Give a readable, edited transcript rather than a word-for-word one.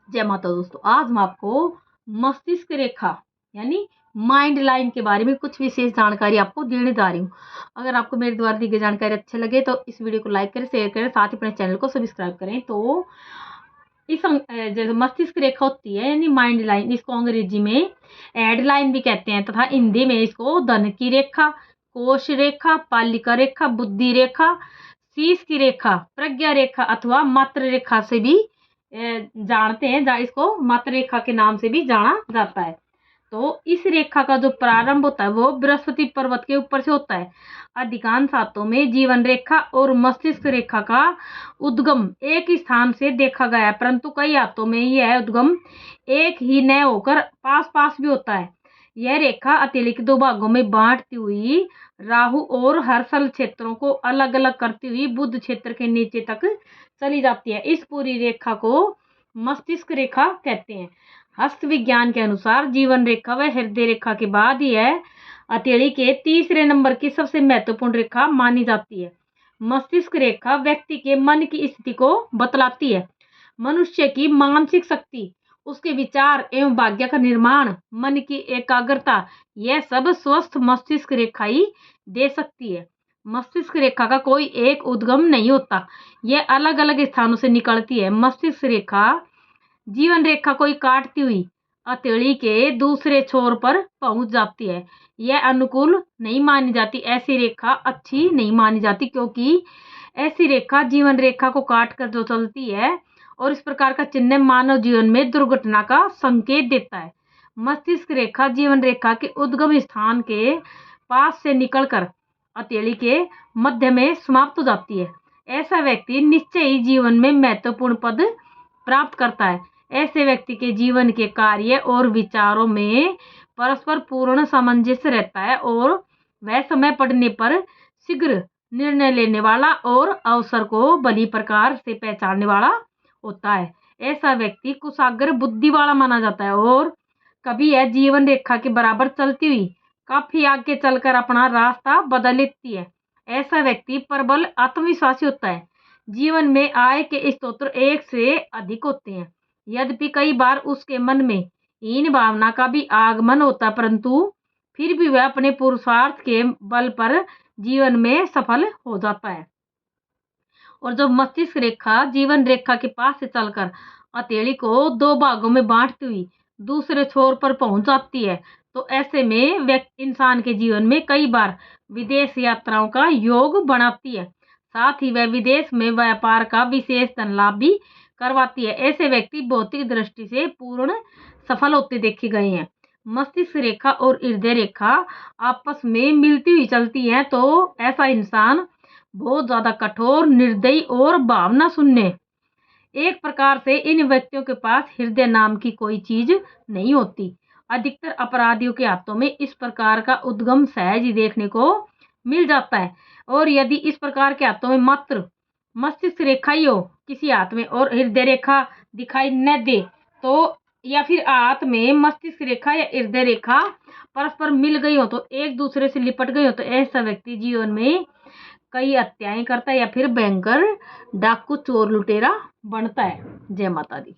जय माता दोस्तों, आज मैं आपको मस्तिष्क रेखा यानी माइंड लाइन के बारे में कुछ विशेष जानकारी आपको देने जा रही हूँ। अगर आपको मेरे द्वारा दी गई जानकारी अच्छी लगे तो इस वीडियो को लाइक करें, शेयर करें, साथ ही अपने चैनल को सब्सक्राइब करें। तो जैसे मस्तिष्क रेखा होती है यानी माइंड लाइन, इसको अंग्रेजी में एड लाइन भी कहते हैं तथा हिंदी में इसको धन की रेखा, कोश रेखा, पालिका रेखा, बुद्धि रेखा, शीश की रेखा, प्रज्ञा रेखा अथवा मात्र रेखा से भी जानते हैं, जहाँ इसको मात्र रेखा के नाम से भी जाना जाता है। तो इस रेखा का जो प्रारंभ होता है वो बृहस्पति पर्वत के ऊपर से होता है। अधिकांश हाथों में जीवन रेखा और मस्तिष्क रेखा का उद्गम एक ही स्थान से देखा गया है, परंतु कई हाथों में यह उद्गम एक ही न होकर पास पास भी होता है। यह रेखा अतिलिक दो भागों में बांटती हुई राहु और हर्षल क्षेत्रों को अलग अलग करती हुई बुध क्षेत्र के नीचे तक चली जाती है। इस पूरी रेखा को मस्तिष्क रेखा कहते हैं। हस्त विज्ञान के अनुसार जीवन रेखा व हृदय रेखा के बाद यह हथेली के तीसरे नंबर की सबसे महत्वपूर्ण रेखा मानी जाती है। मस्तिष्क रेखा व्यक्ति के मन की स्थिति को बतलाती है। मनुष्य की मानसिक शक्ति, उसके विचार एवं भाग्य का निर्माण, मन की एकाग्रता, यह सब स्वस्थ मस्तिष्क रेखा ही दे सकती है। मस्तिष्क रेखा का कोई एक उद्गम नहीं होता, यह अलग अलग स्थानों से निकलती है। मस्तिष्क रेखा जीवन रेखा को काटती हुई हथेली के दूसरे छोर पर पहुंच जाती है। यह अनुकूल नहीं मानी जाती, ऐसी रेखा अच्छी नहीं मानी जाती, क्योंकि ऐसी रेखा जीवन रेखा को काट कर जो चलती है और इस प्रकार का चिन्ह मानव जीवन में दुर्घटना का संकेत देता है। मस्तिष्क रेखा जीवन रेखा के उद्गम स्थान के पास से निकलकर हथेली के मध्य में समाप्त हो जाती है। ऐसा व्यक्ति निश्चय ही जीवन में महत्वपूर्ण पद प्राप्त करता है। ऐसे व्यक्ति के जीवन के कार्य और विचारों में परस्पर पूर्ण सामंजस्य रहता है और वह समय पड़ने पर शीघ्र निर्णय लेने वाला और अवसर को भली प्रकार से पहचानने वाला होता है। ऐसा व्यक्ति कुशाग्र बुद्धि वाला माना जाता है और कभी यह जीवन रेखा के बराबर चलती हुई काफी आगे चलकर अपना रास्ता बदल लेती है। ऐसा व्यक्ति प्रबल आत्मविश्वासी होता है। जीवन में आय के स्रोत एक से अधिक होते हैं, यद्यपि कई बार उसके मन में हीन भावना का भी आगमन होता है, परंतु फिर भी वह अपने पुरुषार्थ के बल पर जीवन में सफल हो जाता है। और जब मस्तिष्क रेखा जीवन रेखा के पास से चलकर हथेली को दो भागों में बांटती हुई दूसरे छोर पर पहुंच जाती है, तो ऐसे में व्यक्ति इंसान के जीवन में कई बार विदेश यात्राओं का योग बनाती है। साथ ही वह विदेश में व्यापार का विशेष धन लाभ भी करवाती है। ऐसे व्यक्ति भौतिक दृष्टि से पूर्ण सफल होते देखे गए हैं। मस्तिष्क रेखा और हृदय रेखा आपस में मिलती हुई चलती हैं, तो ऐसा इंसान बहुत ज्यादा कठोर, निर्दयी और भावना शून्य। एक प्रकार से इन व्यक्तियों के पास हृदय नाम की कोई चीज नहीं होती। अधिकतर अपराधियों के हाथों में इस प्रकार का उद्गम सहज ही देखने को मिल जाता है। और यदि इस प्रकार के हाथों में मात्र मस्तिष्क रेखा ही हो किसी हाथ में और हृदय रेखा दिखाई न दे, तो या फिर हाथ में मस्तिष्क रेखा या हृदय रेखा परस्पर मिल गई हो, तो एक दूसरे से लिपट गई हो, तो ऐसा व्यक्ति जीवन में कई हत्याएं करता है या फिर भयंकर डाकू चोर लुटेरा बनता है। जय माता दी।